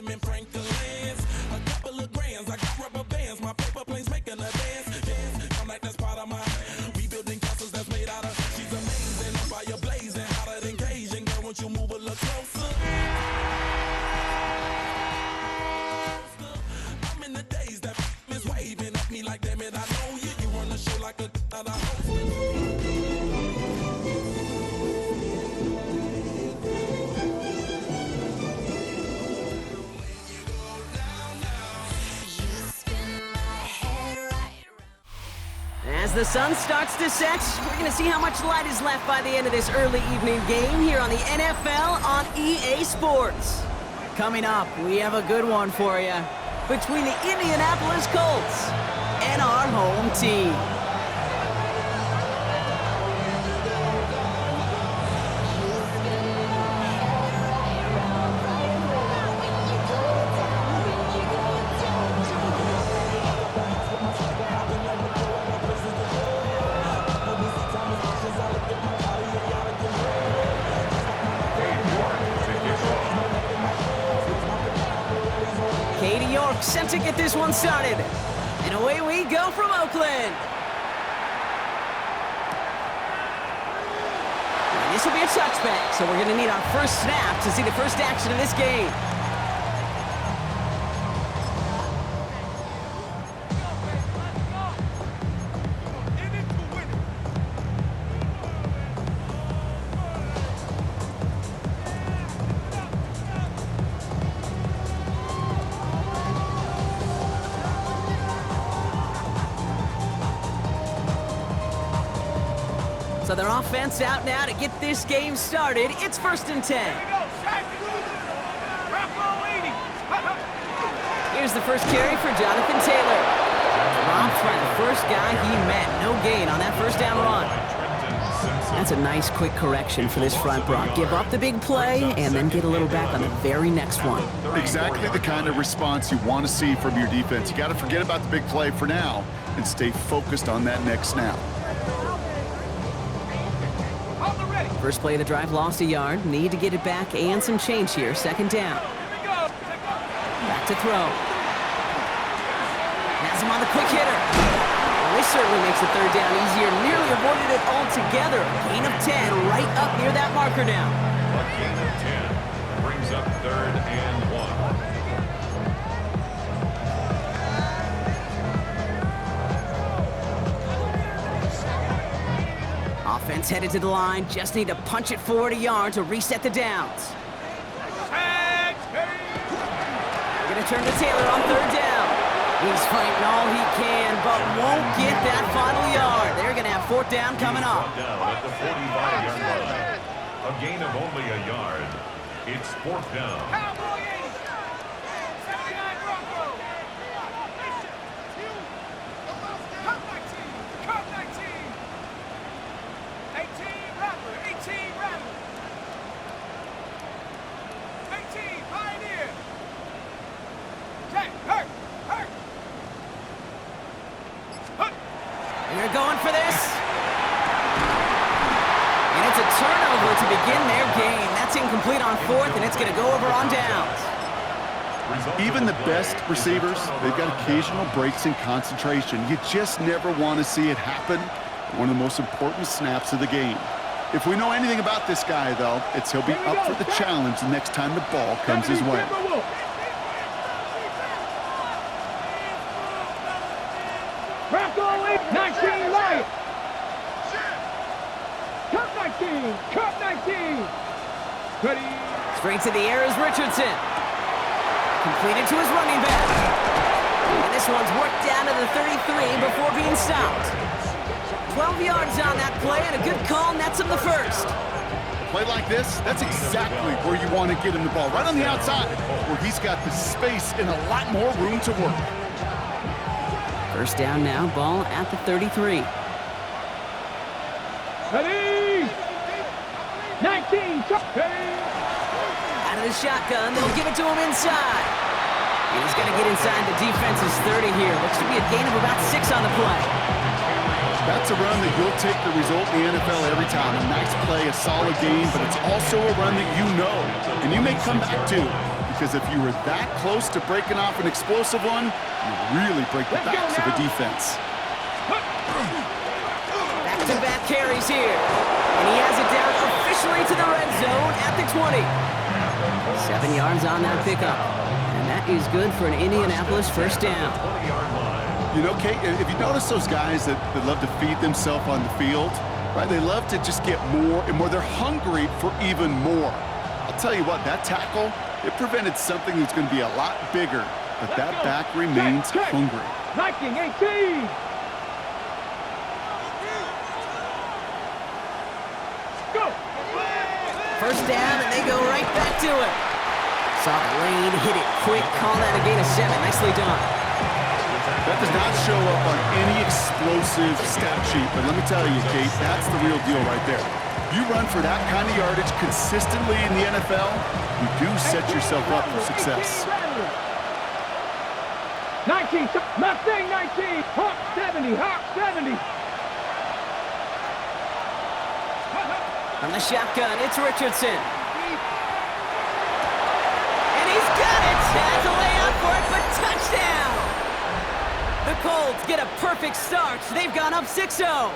Benjamin Franklin's. A couple of grands, I got rubber bands. My paper planes making a dance. Dance, I'm like that's part of my. We building castles that's made out of. She's amazing, I'm fire blazing, hotter than Cajun. Girl, won't you move a little closer? I'm in the days that is waving at me like damn it, I know you. You run the show like a other host. As the sun starts to set, we're going to see how much light is left by the end of this early evening game here on the NFL on EA Sports. Coming up, we have a good one for you between the Indianapolis Colts and our home team. Set to get this one started. And away we go from Oakland. And this will be a touchback, so we're going to need our first snap to see the first action of this game. So their offense out now to get this game started. It's 1st and 10. Here's the first carry for Jonathan Taylor. Dropped by the first guy he met. No gain on that first down run. That's a nice quick correction for this front, Brock. Give up the big play and then get a little back on the very next one. Exactly the kind of response you want to see from your defense. You got to forget about the big play for now and stay focused on that next snap. First play of the drive lost a yard. Need to get it back and some change here. 2nd down. Back to throw. Has him on the quick hitter. Well, this certainly makes the 3rd down easier. Nearly avoided it altogether. Gain of 10 right up near that marker now. A gain of 10 brings up 3rd and 1. Offense headed to the line. Just need to punch it forward a yard to reset the downs. We're going to turn to Taylor on 3rd down. He's fighting all he can, but won't get that final yard. They're going to have 4th down coming up. Down at the 45-yard line. A gain of only a yard. It's 4th down. They're going for this. And it's a turnover to begin their game. That's incomplete on 4th, and it's going to go over on downs. Even the best receivers, they've got occasional breaks in concentration. You just never want to see it happen. One of the most important snaps of the game. If we know anything about this guy, though, it's he'll be up for the challenge the next time the ball comes his way. Straight to the air is Richardson. Completed to his running back. And this one's worked down to the 33 before being stopped. 12 yards on that play, and a good call nets him the first. A play like this, that's exactly where you want to get him the ball. Right on the outside, where he's got the space and a lot more room to work. First down now, ball at the 33. Ready! 19, Out of the shotgun, they'll give it to him inside. He's going to get inside the defense's 30 here. Looks to be a gain of about 6 on the play. That's a run that you'll take the result in the NFL every time. A nice play, a solid game, but it's also a run that you know, and you may come back to, because if you were that close to breaking off an explosive one, you really break the backs of a defense. Back-to-back carries here. And he has it down officially to the red zone at the 20. 7 yards on that pickup. And that is good for an Indianapolis first down. You know, Kate, if you notice those guys that love to feed themselves on the field, right? They love to just get more and more. They're hungry for even more. I'll tell you what, that tackle, it prevented something that's going to be a lot bigger, but that back remains hungry. 19-18. Go. First down, and they go right back to it. Saw the lane, hit it quick, call that a gain of 7. Nicely done. That does not show up on any explosive stat sheet, but let me tell you, Kate, that's the real deal right there. You run for that kind of yardage consistently in the NFL, you do set yourself up for success. 19, Mustang 19, Hawk 70, Hawk 70. From the shotgun, it's Richardson. And he's got it! Has a layout for it, but touchdown! The Colts get a perfect start. They've gone up 6-0.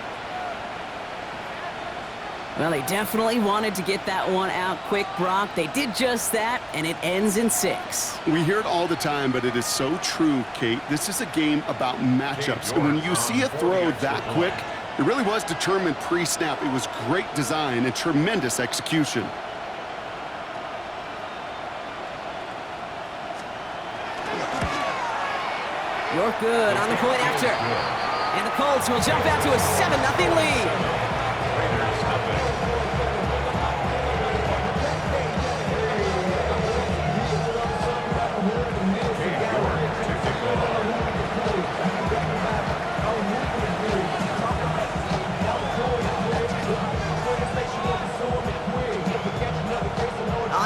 Well, they definitely wanted to get that one out quick, Brock. They did just that, and it ends in 6. We hear it all the time, but it is so true, Kate. This is a game about matchups. And when you see a throw that quick, it really was determined pre-snap. It was great design and tremendous execution. You're good on the point after. And the Colts will jump out to a 7-0 lead.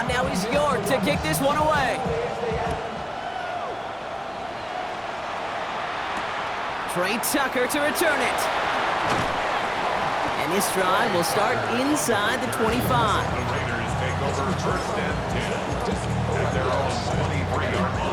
Now he's York to kick this one away. Trey Tucker to return it. And this drive will start inside the 25. The Raiders take over first and 10 at their own 23-yard line.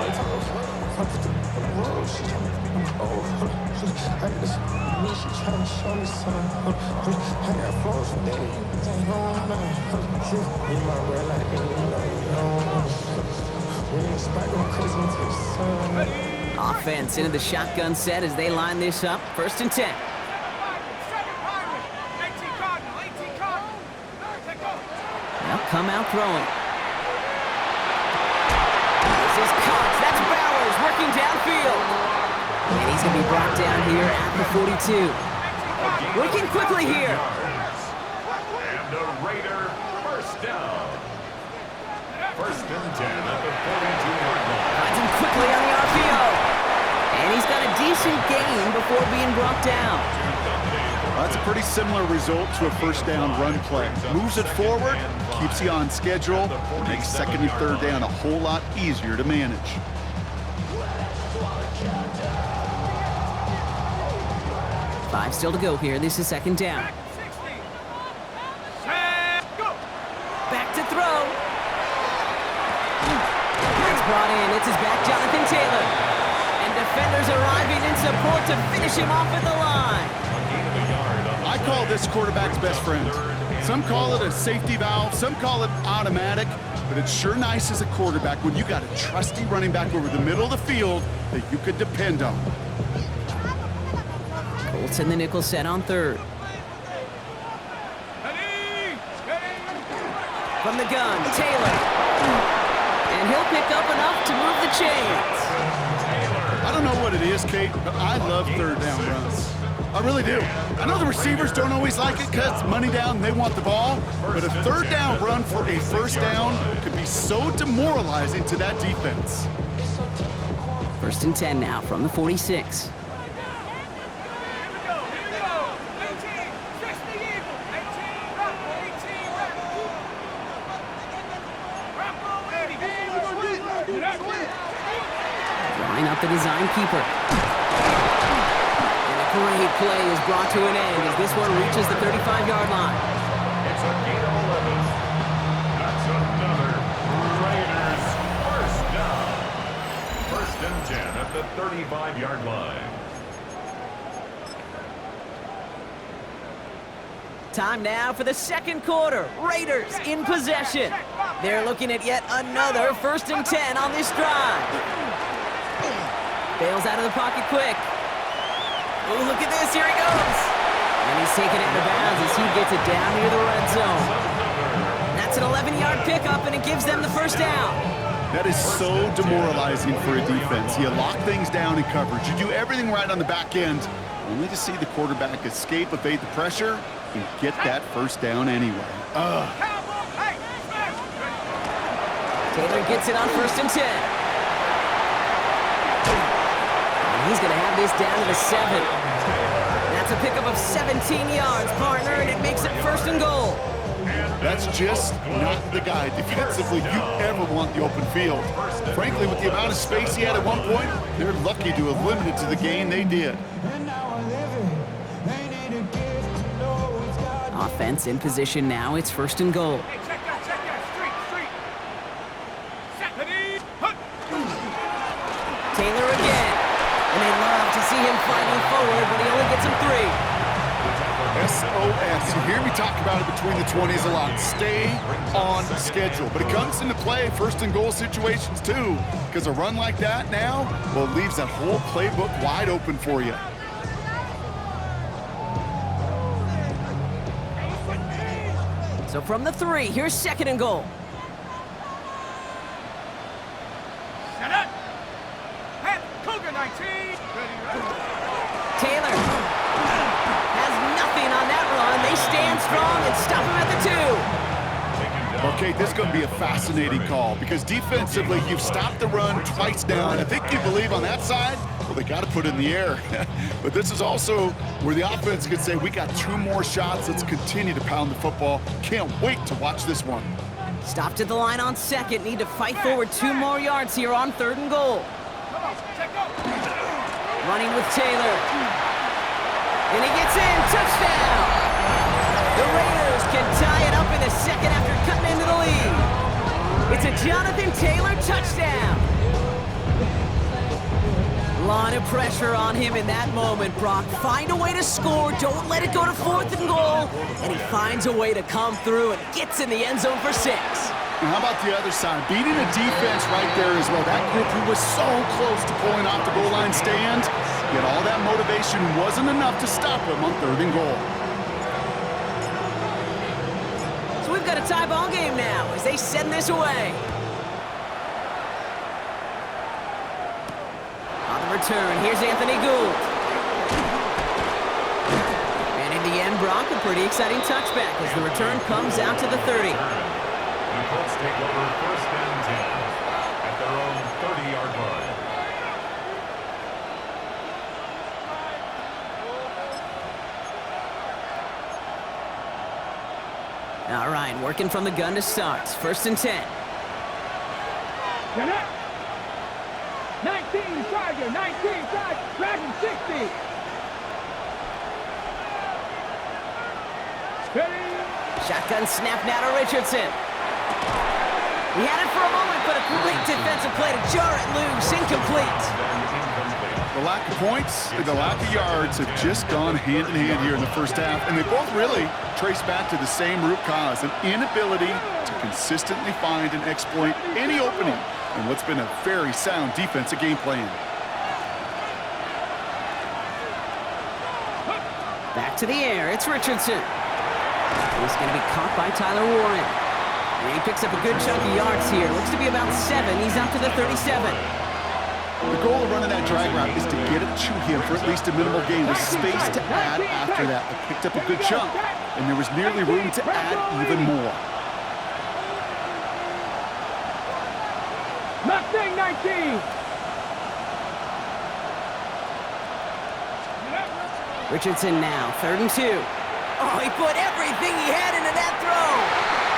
Offense into the shotgun set as they line this up. First and 10. They'll come out throwing. This is Cox. That's Bowers working downfield. And he's going to be brought down here at the 42. Working quickly here. And a Raider first down. First and 10 at the 42-yard line. Finds him quickly on the RPO. And he's got a decent gain before being brought down. That's a pretty similar result to a first down run play. Moves it forward, keeps you on schedule, makes second and third down a whole lot easier to manage. Five still to go here. This is second down. Back to throw. That's brought in. It's his back, Jonathan Taylor. And defenders arriving in support to finish him off at the line. I call this quarterback's best friend. Some call it a safety valve, some call it automatic, but it's sure nice as a quarterback when you got a trusty running back over the middle of the field that you could depend on. Colts in the nickel set on third. From the gun, Taylor. And he'll pick up enough to move the chains. I don't know what it is, Kate, but I love third down runs. I really do. I know the receivers don't always like it because it's money down and they want the ball, but a third down run for a first down could be so demoralizing to that defense. First and 10 now from the 46. Line up the design keeper. And a great play is brought to an end as this one reaches the 35-yard line. It's a gain of 11. That's another Raiders first and 10 at the 35-yard line. Time now for the second quarter. Raiders in possession. They're looking at yet another 1st and 10 on this drive. Bails out of the pocket quick. Oh, look at this. Here he goes. And he's taken out of bounds as he gets it down near the red zone. That's an 11-yard pickup, and it gives them the first down. That is so demoralizing for a defense. You lock things down in coverage. You do everything right on the back end, only to see the quarterback escape, evade the pressure, and get that first down anyway. Taylor gets it on 1st and 10. And he's going to have this down to the 7. That's a pickup of 17 yards, partner, and it makes it 1st and goal. That's just not the guy defensively you ever want the open field. Frankly, with the amount of space he had at one point, they're lucky to have limited to the gain they did. Offense in position now. It's 1st and goal. Hey, check that, street. Taylor again. And they love to see him fighting forward, but he only gets him 3. SOS. You hear me talk about it between the 20s a lot. Stay on schedule. But it comes into play 1st and goal situations too, because a run like that now, well, it leaves that whole playbook wide open for you. So from the 3, here's 2nd and goal. Set up. Head, Cougar 19. Taylor has nothing on that run. They stand strong and stop him at the 2. Okay, this is going to be a fascinating call because defensively, you've stopped the run twice now, and I think you believe on that side, well, they got to put it in the air. But this is also where the offense could say, we got 2 more shots. Let's continue to pound the football. Can't wait to watch this one. Stopped at the line on 2nd. Need to fight forward 2 more yards here on 3rd and goal. Come on, check go. Running with Taylor. And he gets in. Touchdown! The Raiders can tie it up in the 2nd after cutting into the lead. It's a Jonathan Taylor touchdown. Lot of pressure on him in that moment, Brock. Find a way to score. Don't let it go to 4th and goal. And he finds a way to come through and gets in the end zone for 6. And how about the other side? Beating a defense right there as well. That group who was so close to pulling off the goal line stand, yet all that motivation wasn't enough to stop him on 3rd and goal. So we've got a tie ball game now as they send this away. On the return, here's Anthony Gould. And in the end, Brock, a pretty exciting touchback as the return comes out to the 30. The Colts take over 1st and 10 at their own 30-yard line. All right, working from the gun to start. 1st and 10. Get up. 19, Tiger, 19, Tiger, Dragon 60. Steady. Shotgun snap now to Richardson. He had it for a moment, but a great defensive play to jar it loose. Incomplete. The lack of points and the lack of yards have just gone hand in hand here in the first half, and they both really trace back to the same root cause, an inability to consistently find and exploit any opening in what's been a very sound defensive game plan. Back to the air, it's Richardson. He's going to be caught by Tyler Warren. And he picks up a good chunk of yards here. Looks to be about 7. He's out to the 37. The goal of running that drag route is to get it to him for at least a minimal gain with space to add after that. They picked up a good chunk, and there was nearly room to add even more. Mustang 19. Richardson now, 3rd and 2. Oh, he put everything he had into that throw.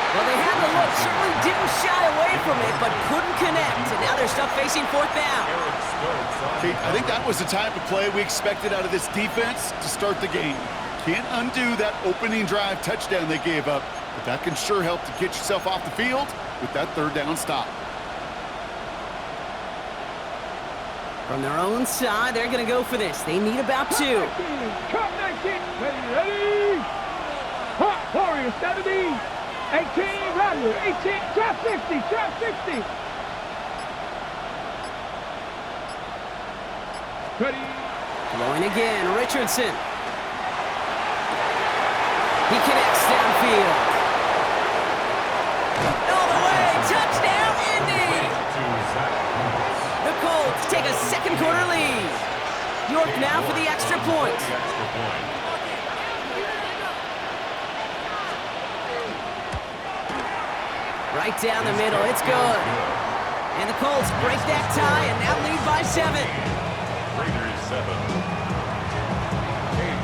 Well, they had the look, certainly didn't shy away from it, but couldn't connect. And now they're stuck facing 4th down. Okay, I think that was the type of play we expected out of this defense to start the game. Can't undo that opening drive touchdown they gave up, but that can sure help to get yourself off the field with that 3rd down stop. From their own side, they're going to go for this. They need about 2. 19, cut 19, ready. Hot Warrior 70, 18, Radical, 18, trap 60, trap 60. Ready. Throwing again, Richardson. He connects downfield. All the way, touchdown, Indy! The Colts take a second quarter lead. York now for the extra point. Right down the middle, it's good. And the Colts break that tie and now lead by 7. Raiders 7.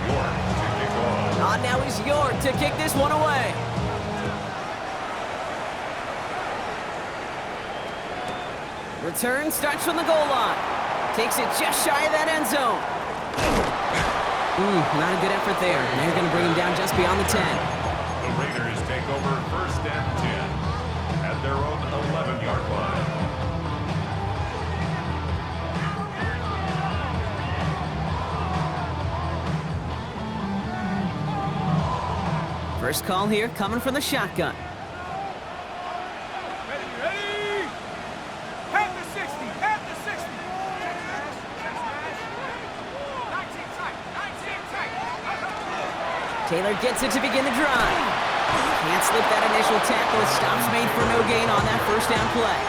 York to kick off. Now is York to kick this one away. Return starts from the goal line. Takes it just shy of that end zone. Not a good effort there. And they're going to bring him down just beyond the 10. The Raiders take over 1st and 10 at their own 11-yard line. First call here coming from the shotgun. Ready. At the 60, at the 60. Check smash. 19 tight, 19 tight. Taylor gets it to begin the drive. Can't slip that initial tackle. Stops made for no gain on that first down play.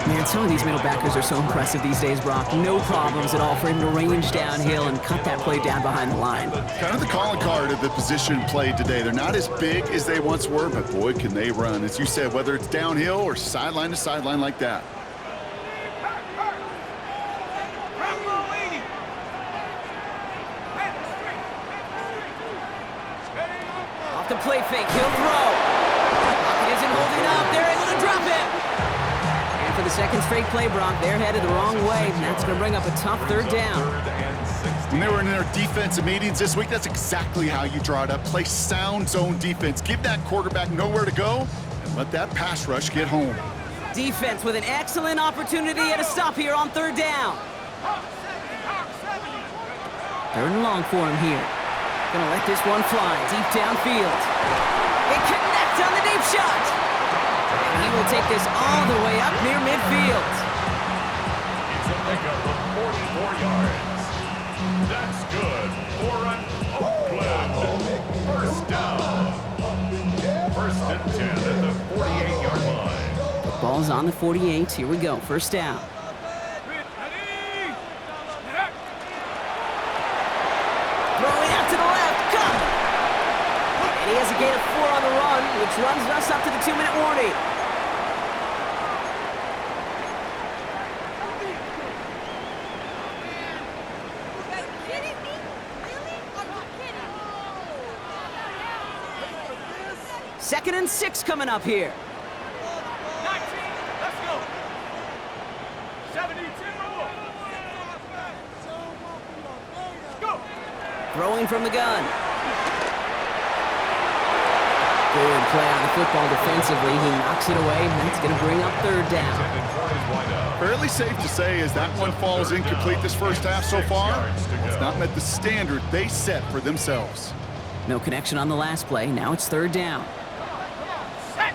Man, some of these middle backers are so impressive these days, Brock. No problems at all for him to range downhill and cut that play down behind the line. Kind of the calling card of the position played today. They're not as big as they once were, but boy, can they run. As you said, whether it's downhill or sideline to sideline like that. Off the play fake, he'll throw. Pocket isn't holding up. They're able to drop it. And for the second straight play, Brock, they're headed the wrong way, and that's going to bring up a tough 3rd down. When they were in their defensive meetings this week, that's exactly how you draw it up. Play sound zone defense. Give that quarterback nowhere to go, and let that pass rush get home. Defense with an excellent opportunity at a stop here on 3rd down. 3rd and long for him here. Gonna let this one fly deep downfield. They connect on the deep shot. And he will take this all the way up near midfield. It's a pickup of 44 yards. That's good for an Oakland 1st down. 1st and 10 at the 48-yard line. Ball's on the 48. Here we go. 1st down. Throwing out to the left. Come! And he has a gain of 4 on the run, which runs us up to the 2-minute warning. Second and 6 coming up here. 19, let's go. 72. Go. Throwing from the gun. Good play on the football defensively. He knocks it away, and that's going to bring up 3rd down. Fairly safe to say as that one falls incomplete this first half so far, it's not met the standard they set for themselves. No connection on the last play. Now it's 3rd down. Set.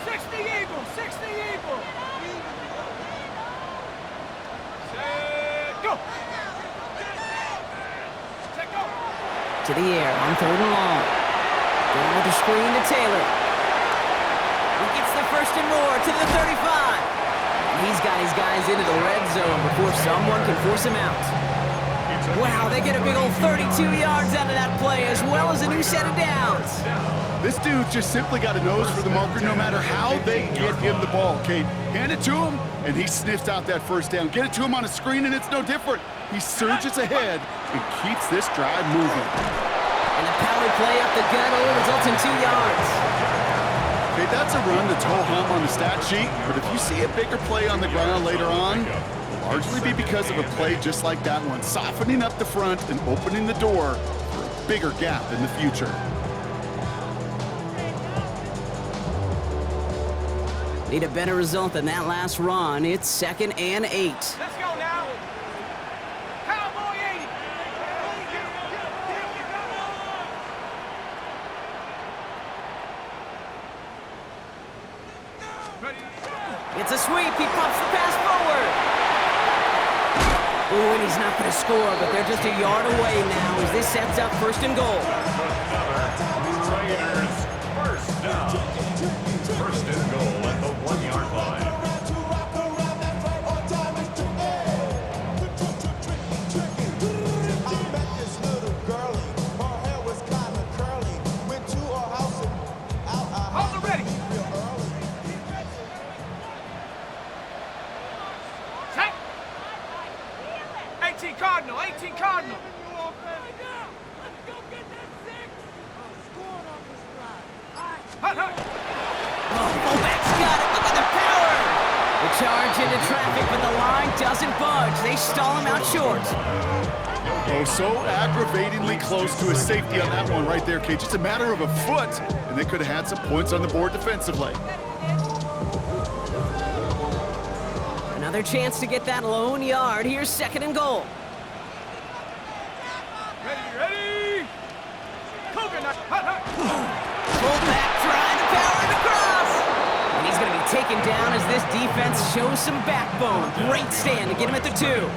60 Eagle, 60 Eagle. Set, go. Set, go. To the air on 3rd and long. Going with the screen to Taylor. He gets the 1st and more to the 35. And he's got his guys into the red zone before someone can force him out. Wow, they get a big old 32 yards out of that play, as well as a new set of downs. This dude just simply got a nose for the marker no matter how they get him the ball, Kate. Hand it to him, and he sniffs out that 1st down. Get it to him on a screen, and it's no different. He surges ahead and keeps this drive moving. And the power play up the gut only results in 2 yards. Okay, that's a run that's ho-hum on the stat sheet, but if you see a bigger play on the ground later on, it'll largely be because of a play just like that one, softening up the front and opening the door for a bigger gap in the future. Need a better result than that last run. It's 2nd and 8. Let's go now. It's a sweep. He pumps the pass forward. Ooh, and he's not going to score, but they're just a yard away now as this sets up 1st and goal. Raiders first down. 1st and goal at the 1-yard line. Hold the ready. Set. 18 Cardinal, 18 Cardinal. Hut, hut. Oh, fullback's got it. Look at the power. The charge into traffic, but the line doesn't budge. They stall him out short. Oh, so aggravatingly close to a safety on that one right there, Kate. Just a matter of a foot, and they could have had some points on the board defensively. Another chance to get that lone yard. Here's 2nd and goal. Ready. Cougar, hut, hut. Fullback trying to power it across. And he's going to be taken down as this defense shows some backbone. Great stand to get him at the 2.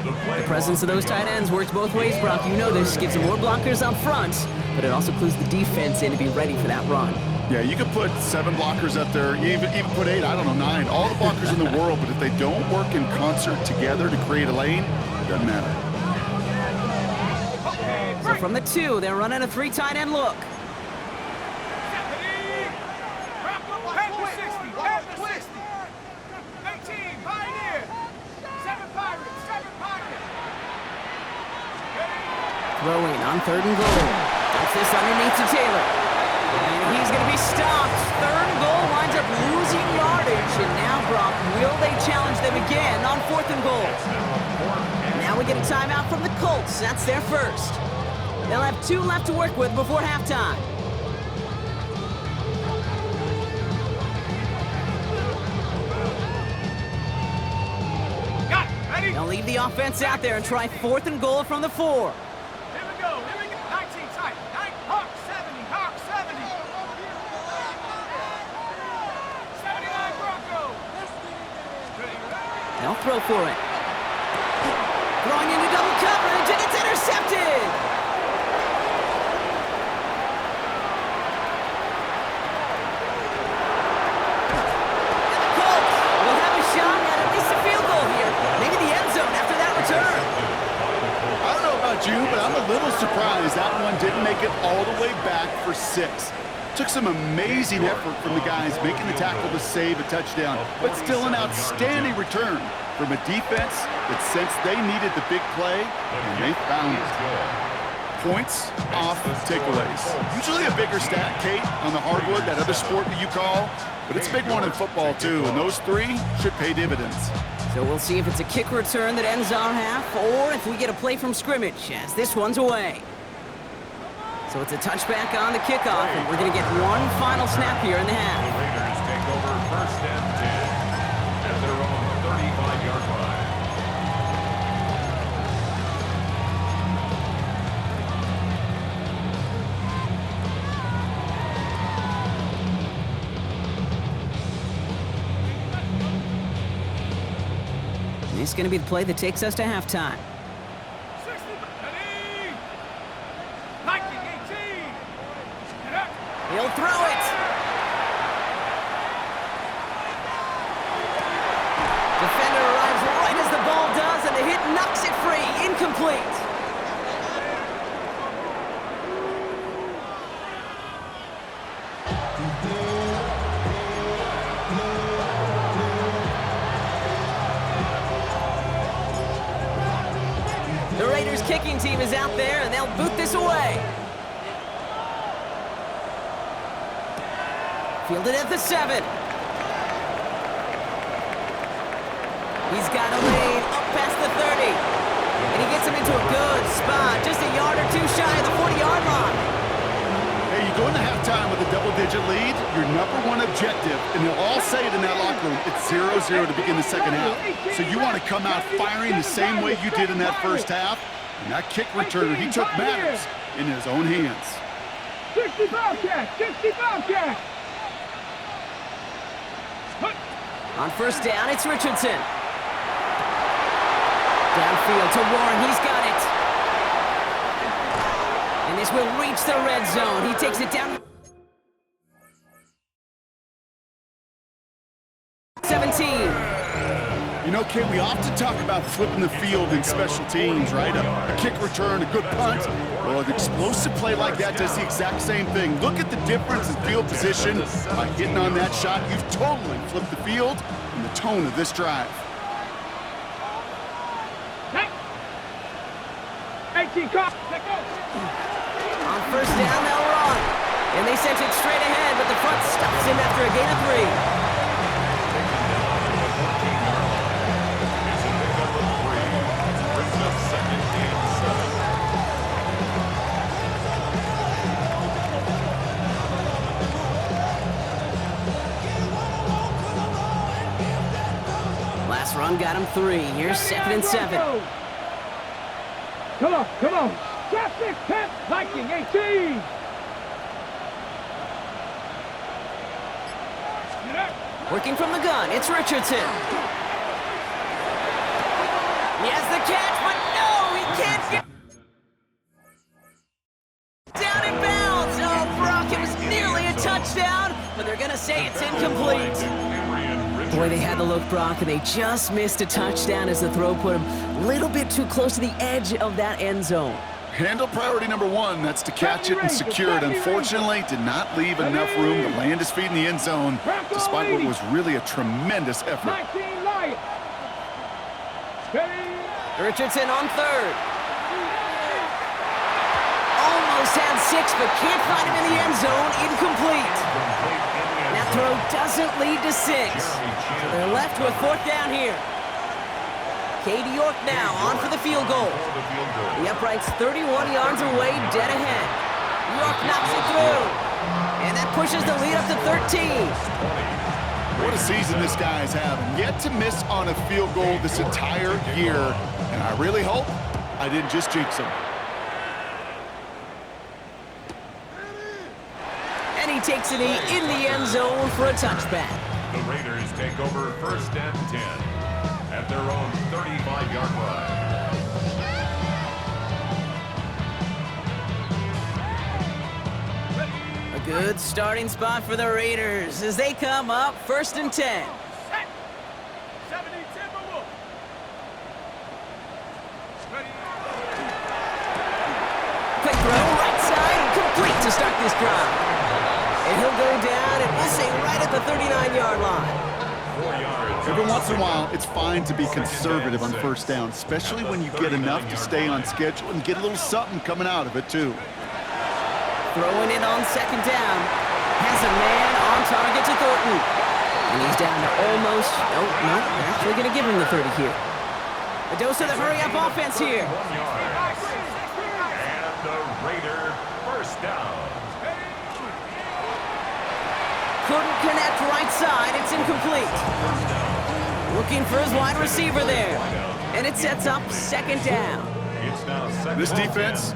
The presence of those tight ends works both ways, Brock. You know this. Gives them more blockers up front, but it also clues the defense in to be ready for that run. Yeah, you could put 7 blockers up there, even put 8, I don't know, 9. All the blockers in the world, but if they don't work in concert together to create a lane, it doesn't matter. So from the 2, they're running a 3 tight end look. Throwing on 3rd and goal. That's this underneath to Taylor. And he's going to be stopped. 3rd and goal winds up losing yardage. And now, Brock, will they challenge them again on 4th and goal? Now we get a timeout from the Colts. That's their first. They'll have 2 left to work with before halftime. Got it. Ready? They'll leave the offense out there and try 4th and goal from the 4. Here we go. 19 tight. Hawk 70. Hawk 70. 79 Bronco. They'll throw for it. Throwing into double coverage, and it's intercepted! And the Colts will have a shot at least a field goal here. Maybe the end zone after that return. I don't know about you, but I'm a little surprised that one didn't make it all the way back for 6. Took some amazing effort from the guys making the tackle to save a touchdown, but still an outstanding return from a defense that sensed they needed the big play, and they found it. Points off takeaways. Usually a bigger stat, Kate, on the hardwood, that other sport that you call, but it's a big one in football too, and those 3 should pay dividends. So we'll see if it's a kick return that ends our half, or if we get a play from scrimmage, as this one's away. So it's a touchback on the kickoff, and we're going to get one final snap here in the half. The Raiders take over 1st and 10 at their own 35-yard line. And this is going to be the play that takes us to halftime. 60. Ready. 19, 18. Get up. He'll throw it. Defender arrives right as the ball does, and the hit knocks it free. Incomplete. The Raiders kicking team is out there, and they'll boot this away. Fielded at the 7. He's got a lead up past the 30. And he gets him into a good spot, just a yard or 2 shy of the 40-yard line. Hey, you go into halftime with a double-digit lead, your #1 objective, and they'll all say it in that locker room, it's 0-0 to begin the second half. So you want to come out firing the same way you did in that first half, and that kick returner, he took matters in his own hands. 65 catch, 65 catch. On first down, it's Richardson. Downfield to Warren, he's got it. And this will reach the red zone. He takes it down. 17. You know, Kay, we often talk about flipping the field in special teams, right? A kick return, a good punt. Well, an explosive play like that does the exact same thing. Look at the difference in field position. By hitting on that shot, you've totally flipped the field and the tone of this drive. 18, cut. On first down, they'll run. And they sent it straight ahead, but the front stops him after a gain of 3. Last run got him 3. Here's 2nd and 7. Come on, come on. Traffic, 10, Viking, 18. Working from the gun, it's Richardson. He has the catch, but no, he can't get down in bounds. Oh, Brock, it was nearly a touchdown, but they're going to say it's incomplete. Boy, they had the look, Brock, and they just missed a touchdown as the throw put him a little bit too close to the edge of that end zone. Handle priority number 1, that's to catch it and secure it. Unfortunately, did not leave enough room to land his feet in the end zone, despite what was really a tremendous effort. Richardson on 3rd. Almost had 6, but can't find him in the end zone. Incomplete. That throw doesn't lead to 6. So they're left with 4th down here. Katie York now on for the field goal. The upright's 31 yards away, dead ahead. York knocks it through. And that pushes the lead up to 13. What a season this guy's having. Yet to miss on a field goal this entire year. And I really hope I didn't just jinx him. And he takes it in the end zone for a touchback. The Raiders take over 1st and 10 at their own 35-yard line. A good starting spot for the Raiders as they come up 1st and 10. Quick throw, right side, complete to start this drive. And he'll go down, and we'll say right at the 39-yard line. Every once in a while, it's fine to be conservative on 1st down, especially when you get enough to stay on schedule and get a little something coming out of it, too. Throwing it on 2nd down. Has a man on target to Thornton. And he's down to almost, no, they're actually going to give him the 30 here. A dose of the hurry-up offense here. And the Raider 1st down. Couldn't connect right side. It's incomplete. Looking for his wide receiver there. And it sets up 2nd down. This defense,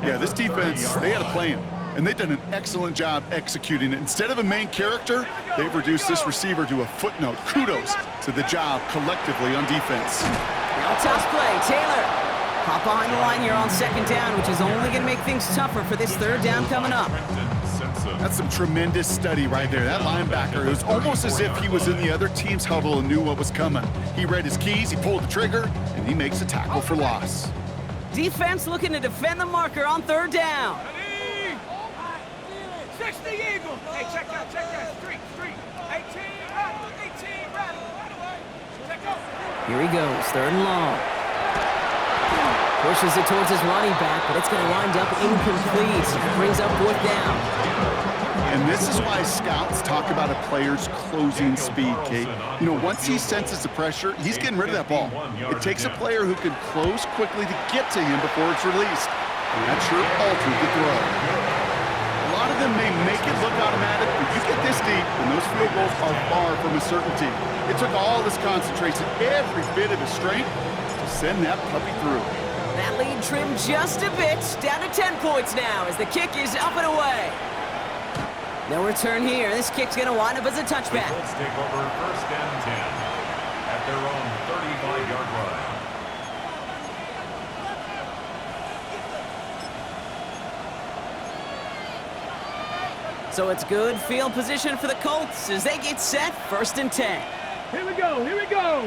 they had a plan. And they've done an excellent job executing it. Instead of a main character, they've reduced this receiver to a footnote. Kudos to the job collectively on defense. Now toss play, Taylor. Hop behind the line here on 2nd down, which is only going to make things tougher for this 3rd down coming up. That's some tremendous study right there. That linebacker, it was almost as if he was in the other team's huddle and knew what was coming. He read his keys, he pulled the trigger, and he makes a tackle for loss. Defense looking to defend the marker on 3rd down. 60 Eagle. Hey, check out. Street. 18, rattle. Check out. Here he goes, 3rd and long. Pushes it towards his running back, but it's going to wind up incomplete. Brings up 4th down. And this is why scouts talk about a player's closing speed, Kate. You know, once he senses the pressure, he's getting rid of that ball. It takes a player who can close quickly to get to him before it's released. And that sure altered the throw. A lot of them may make it look automatic, but you get this deep, and those field goals are far from a certainty. It took all his concentration, every bit of his strength, to send that puppy through. That lead trimmed just a bit, down to 10 points now as the kick is up and away. No return here. This kick's going to wind up as a touchback. Let's take over 1st and 10 at their own 35-yard line. So it's good field position for the Colts as they get set, 1st and 10. Here we go, here we go.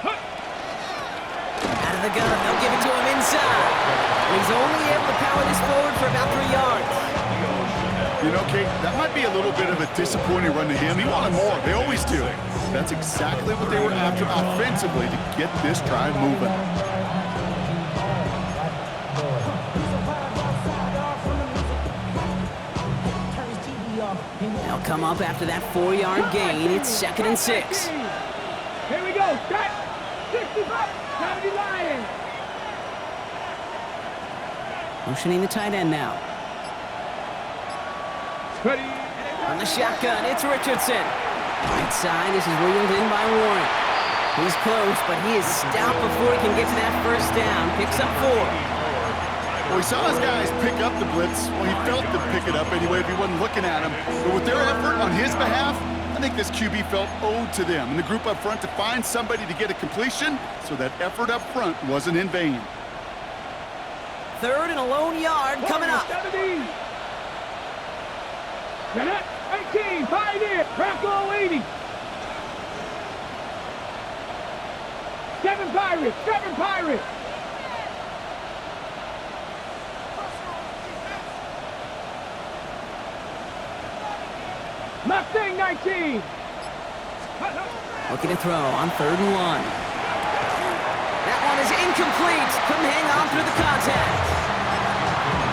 Huh. Out of the gun, they'll give it to him inside. And he's only able to power this forward for about 3 yards. You know, Kate, that might be a little bit of a disappointing run to him. He wanted more. They always do. That's exactly what they were after offensively to get this drive moving. They'll come up after that 4-yard gain. It's 2nd and 6. Here we go. Start. 65. 70 Lions. Motioning the tight end now. Ready. On the shotgun, it's Richardson. Right side, this is wheeled in by Warren. He's close, but he is stout before he can get to that 1st down. Picks up 4. Well, he saw his guys pick up the blitz. Well, he felt them pick it up anyway if he wasn't looking at him. But with their effort on his behalf, I think this QB felt owed to them and the group up front to find somebody to get a completion, so that effort up front wasn't in vain. 3rd and a lone yard coming up. 70. Get it. 18. Pioneer. Bronco 80. 7 Pirates. 7 Pirates. Mustang 19. Looking to throw on 3rd and 1. That one is incomplete. Couldn't hang on through the contact.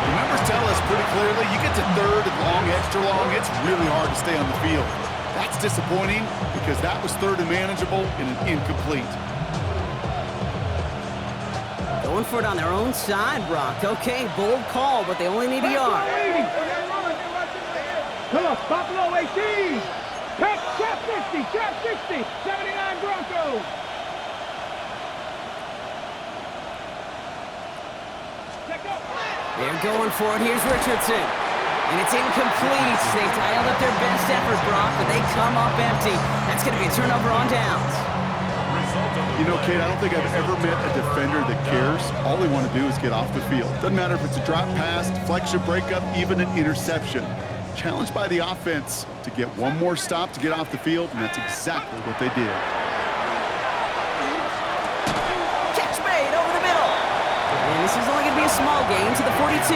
The numbers tell us pretty clearly, you get to 3rd and long, extra long, it's really hard to stay on the field. That's disappointing because that was 3rd and manageable and an incomplete. Going for it on their own side, Brock. Okay, bold call, but they only need a yard. Come on, Buffalo 18. Pick, trap 60, trap 60. 79 Broncos. They're going for it. Here's Richardson. And it's incomplete. They dialed up their best effort, Brock, but they come up empty. That's going to be a turnover on downs. You know, Kate, I don't think I've ever met a defender that cares. All they want to do is get off the field. Doesn't matter if it's a drop pass, deflection, breakup, even an interception. Challenged by the offense to get one more stop to get off the field, and that's exactly what they did. Catch made over the middle. And this is only going to be a small gain to the 42.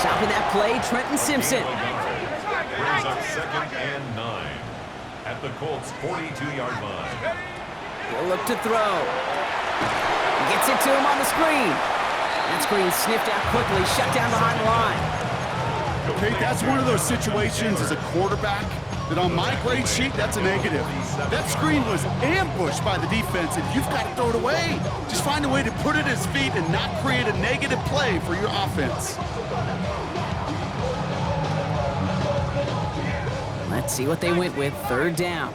Chopping that play, Trenton Simpson. Brings up 2nd and 9 at the Colts' 42-yard line. He'll look to throw. Gets it to him on the screen. That screen sniffed out quickly, shut down behind the line. Okay, that's one of those situations as a quarterback that on my grade sheet, that's a negative. That screen was ambushed by the defense, and you've got to throw it away. Just find a way to put it at his feet and not create a negative play for your offense. Let's see what they went with. 3rd down.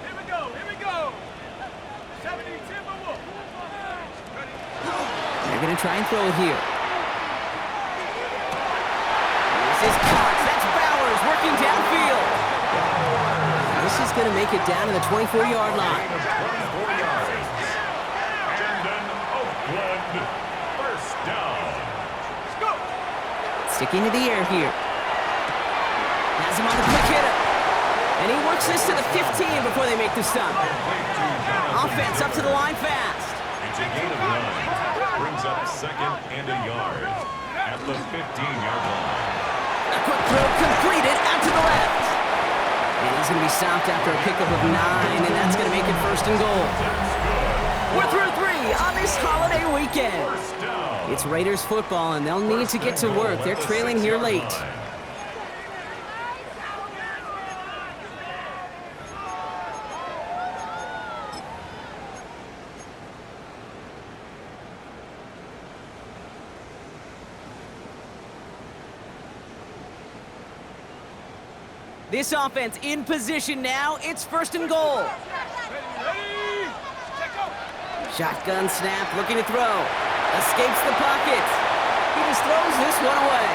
Here we go, here we go. 70 Timberwolves. They're going to try and throw it here. This is Cox. That's Bowers working downfield. This is going to make it down to the 24-yard line. 24 yards. And then Oakland, 1st down. Let's go. Sticking to the air here. Has him on the quick hitter. And he works this to the 15 before they make the stop. Offense up to the line fast. It's a gain of 9. Brings up 2nd and a yard at the 15-yard line. A quick throw completed out to the left. And he's going to be stopped after a pickup of 9, and that's going to make it 1st and goal. We're through 3 on this holiday weekend. It's Raiders football, and they'll need to get to work. They're trailing here late. This offense in position now. It's 1st and goal. Shotgun snap, looking to throw. Escapes the pocket. He just throws this one away.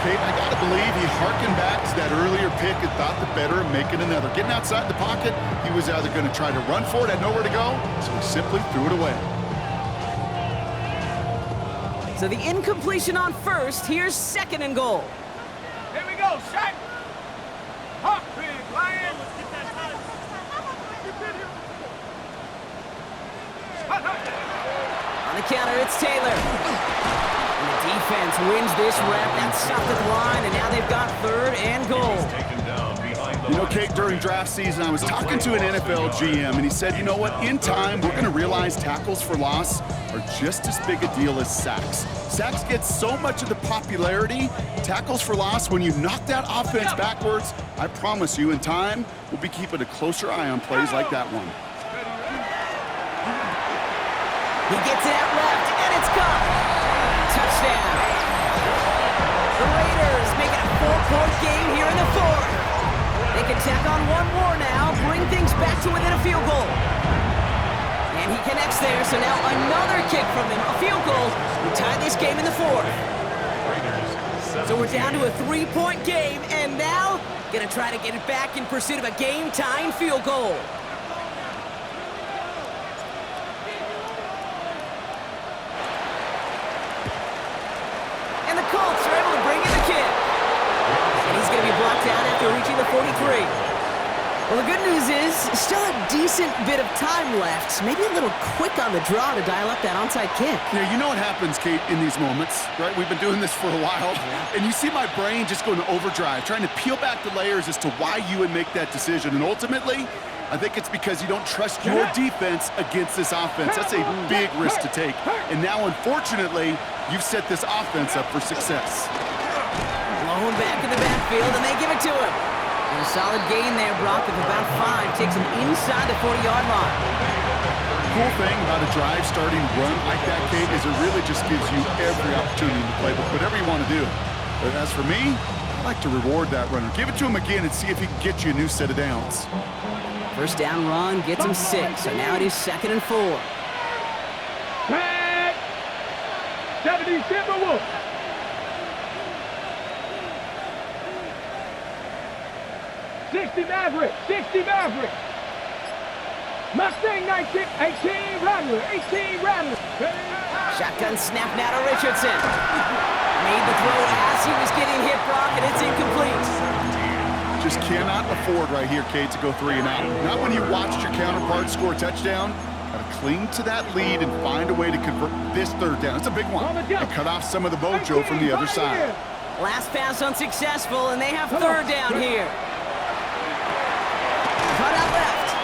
Kate, I got to believe he harkened back to that earlier pick and thought the better of making another. Getting outside the pocket, he was either going to try to run for it, had nowhere to go, so he simply threw it away. So the incompletion on first. Here's second and goal. Here we go, Shaq. Hop, big lion. On the counter, it's Taylor. And the defense wins this rep. That's stopped at the line, and now they've got third and goal. You know, Kate, during draft season, I was talking to an NFL GM, and he said, you know what, in time, we're going to realize tackles for loss are just as big a deal as sacks. Sacks get so much of the popularity. Tackles for loss, when you knock that offense backwards, I promise you, in time, we'll be keeping a closer eye on plays like that one. He gets it out left, and it's caught. Touchdown. The Raiders make it a 4-point game here in the fourth. They can tack on one more now, bring things back to within a field goal. And he connects there, so now another kick from him, a field goal. We tie this game in the fourth. So we're down to a 3-point game, and now gonna try to get it back in pursuit of a game-tying field goal. And the Colts are able to bring in the kick. And he's gonna be blocked down after reaching the 43. Well, the good news is, still a decent bit of time left. Maybe a little quick on the draw to dial up that onside kick. Yeah, you know what happens, Kate, in these moments, right? We've been doing this for a while, and you see my brain just going to overdrive, trying to peel back the layers as to why you would make that decision. And ultimately, I think it's because you don't trust your defense against this offense. That's a big risk to take. And now, unfortunately, you've set this offense up for success. Blown back in the backfield, and they give it to him. And a solid gain there, Brock, of about 5. Takes him inside the 40-yard line. Cool thing about a drive starting run like that, Kate, is it really just gives you every opportunity to play whatever you want to do. But as for me, I like to reward that runner. Give it to him again and see if he can get you a new set of downs. First down run gets him 6, so now it is 2nd and 4. Tag. 70 Timberwolves. 60 Maverick, 60 Maverick. Mustang 19, 18 Rattler, 18 Rattler. Shotgun snap now to Richardson. Made the throw as he was getting hit, Brock, and it's incomplete. Just cannot afford right here, Kate, to go 3 and out. Not when you watched your counterpart score a touchdown. Got to cling to that lead and find a way to convert this 3rd down. It's a big one. And cut off some of the mojo from the other side. Last pass unsuccessful, and they have 3rd down here. Cut out left.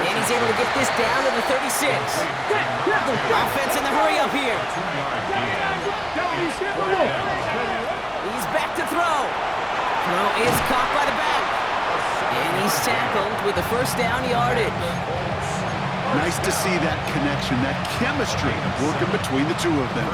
And he's able to get this down to the 36. Offense in the hurry up here. He's back to throw. Throw is caught by the back. And he's tackled with the 1st down yardage. Nice to see that connection, that chemistry working between the two of them.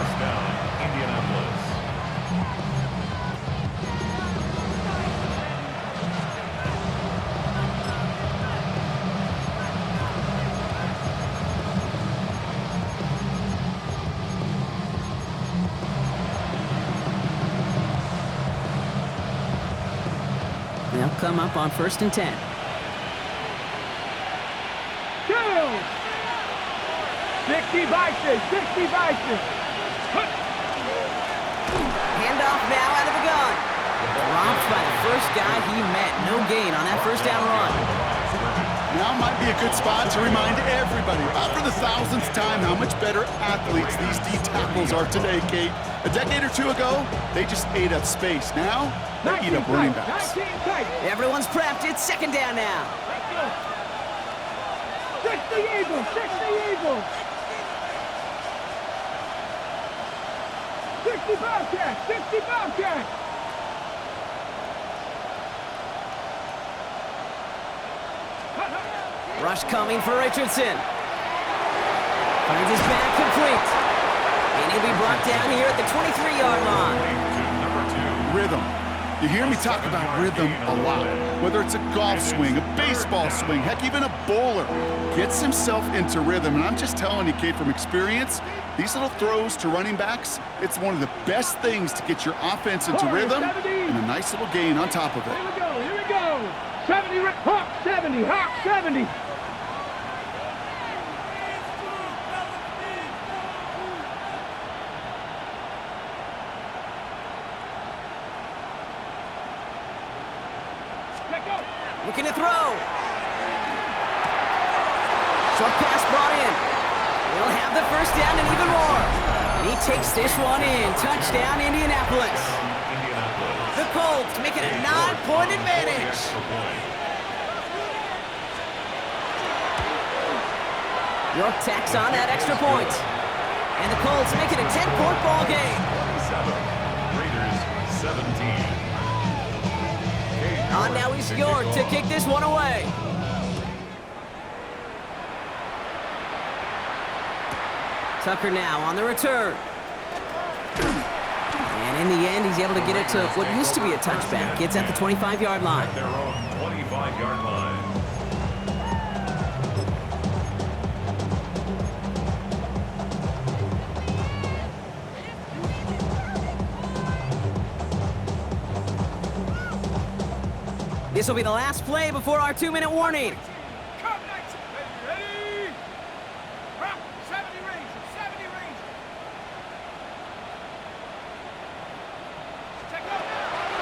They'll come up on 1st and 10. Two. 60 Bison, 60 Bison. Handoff now out of the gun. Dropped by the first guy he met. No gain on that 1st down run. Now might be a good spot to remind everybody, about for the 1000th time, how much better athletes these D tackles are today, Kate. A decade or 2 ago, they just ate up space. Now, they eat up running backs. Everyone's prepped. It's 2nd down now. 60 Eagles, 60 Eagles. 60 Bobcats, 60 Bobcats. Rush coming for Richardson. Finds his back complete. And he'll be brought down here at the 23-yard line. Rhythm. You hear me talk about rhythm a lot. Whether it's a golf swing, a baseball swing, heck, even a bowler gets himself into rhythm. And I'm just telling you, Kate, from experience, these little throws to running backs, it's one of the best things to get your offense into rhythm and a nice little gain on top of it. Here we go. 70, Hawk 70, Hawk 70. Looking to throw. Short pass brought in. He'll have the first down and even more. And he takes this one in. Touchdown, Indianapolis. The Colts make it a 9-point advantage. York tacks on that extra point. And the Colts make it a 10-point ball game. 7, Raiders 17. On now is York to kick this one away. Tucker now on the return. And in the end, he's able to get it to what used to be a touchback. It's at the 25-yard line. At their own 25-yard line. This will be the last play before our 2-minute warning. Ready? 70 Rangers, 70 Rangers.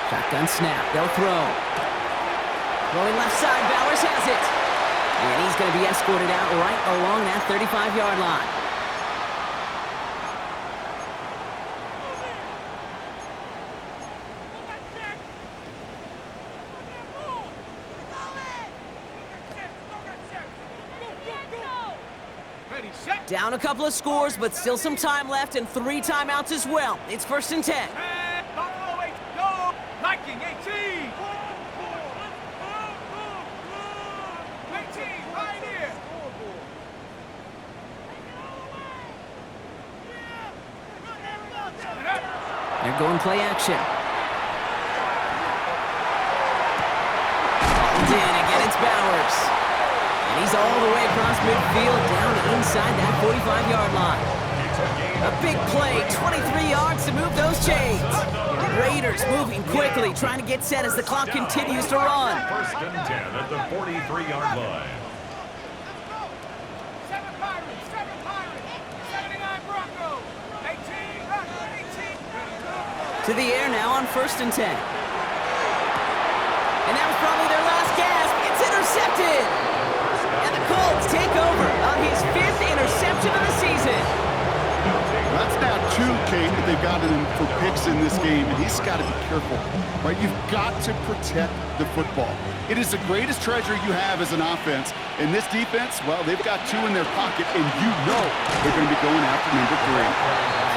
Shotgun snap, they'll throw. Rolling left side, Bowers has it. And he's going to be escorted out right along that 35-yard line. Down a couple of scores, but still some time left and 3 timeouts as well. It's 1st and 10. Buffalo 8, go! Viking 18! 18, Pioneer! They're going play action. Balled in, again it's Bowers. And he's all the way across midfield down inside that 45-yard line. A big play, 23 yards to move those chains. Raiders moving quickly, trying to get set as the clock continues to run. 1st and 10 at the 43-yard line. 7 Pirates, 79 Broncos, 18, Broncos, 18. To the air now on 1st and 10. And that was probably their last gasp. It's intercepted. And the Colts take over on his 5th interception of the season. That's now 2, Kate, that they've gotten him for picks in this game, and he's got to be careful, right? You've got to protect the football. It is the greatest treasure you have as an offense. And this defense, well, they've got 2 in their pocket, and you know they're going to be going after number 3.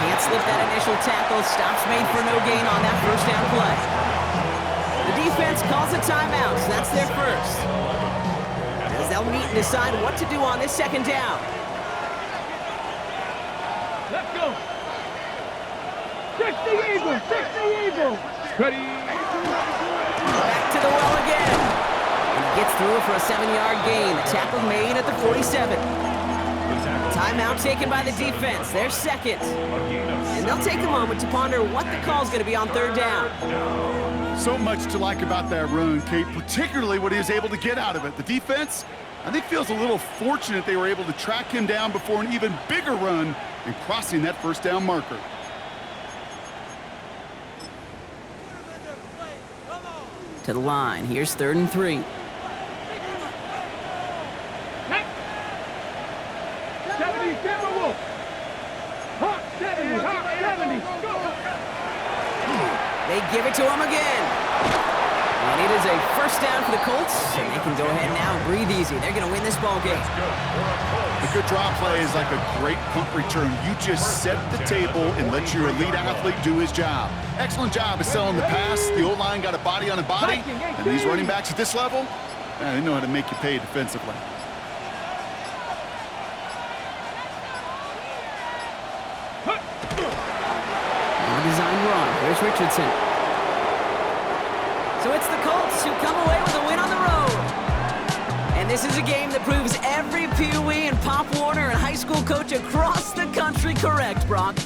Can't slip that initial tackle. Stops made for no gain on that first down play. The defense calls a timeout, so that's their first. As they'll meet and decide what to do on this 2nd down. Let's go. 60 Eagles, 60 Eagles. Ready? Back to the well again. And he gets through for a 7-yard gain. The tackle made at the 47. Timeout taken by the defense. Their 2nd. And they'll take a moment to ponder what the call's going to be on 3rd down. So much to like about that run, Kate, particularly what he was able to get out of it. The defense, I think, feels a little fortunate they were able to track him down before an even bigger run and crossing that 1st down marker. To the line. Here's 3rd and 3. 70 Timberwolves. Hawk 70, Hawk 70. Go. They give it to him again. And it is a 1st down for the Colts, and they can go ahead now and breathe easy. They're going to win this ball game. A good draw play is like a great punt return. You just set the table and let your elite athlete do his job. Excellent job of selling the pass. The O-line got a body on a body, and these running backs at this level, they know how to make you pay defensively. Design run. Here's Richardson. So it's the Colts who come away with a win on the road. And this is a game that proves every Pee Wee and Pop Warner and high school coach across the country correct, Brock.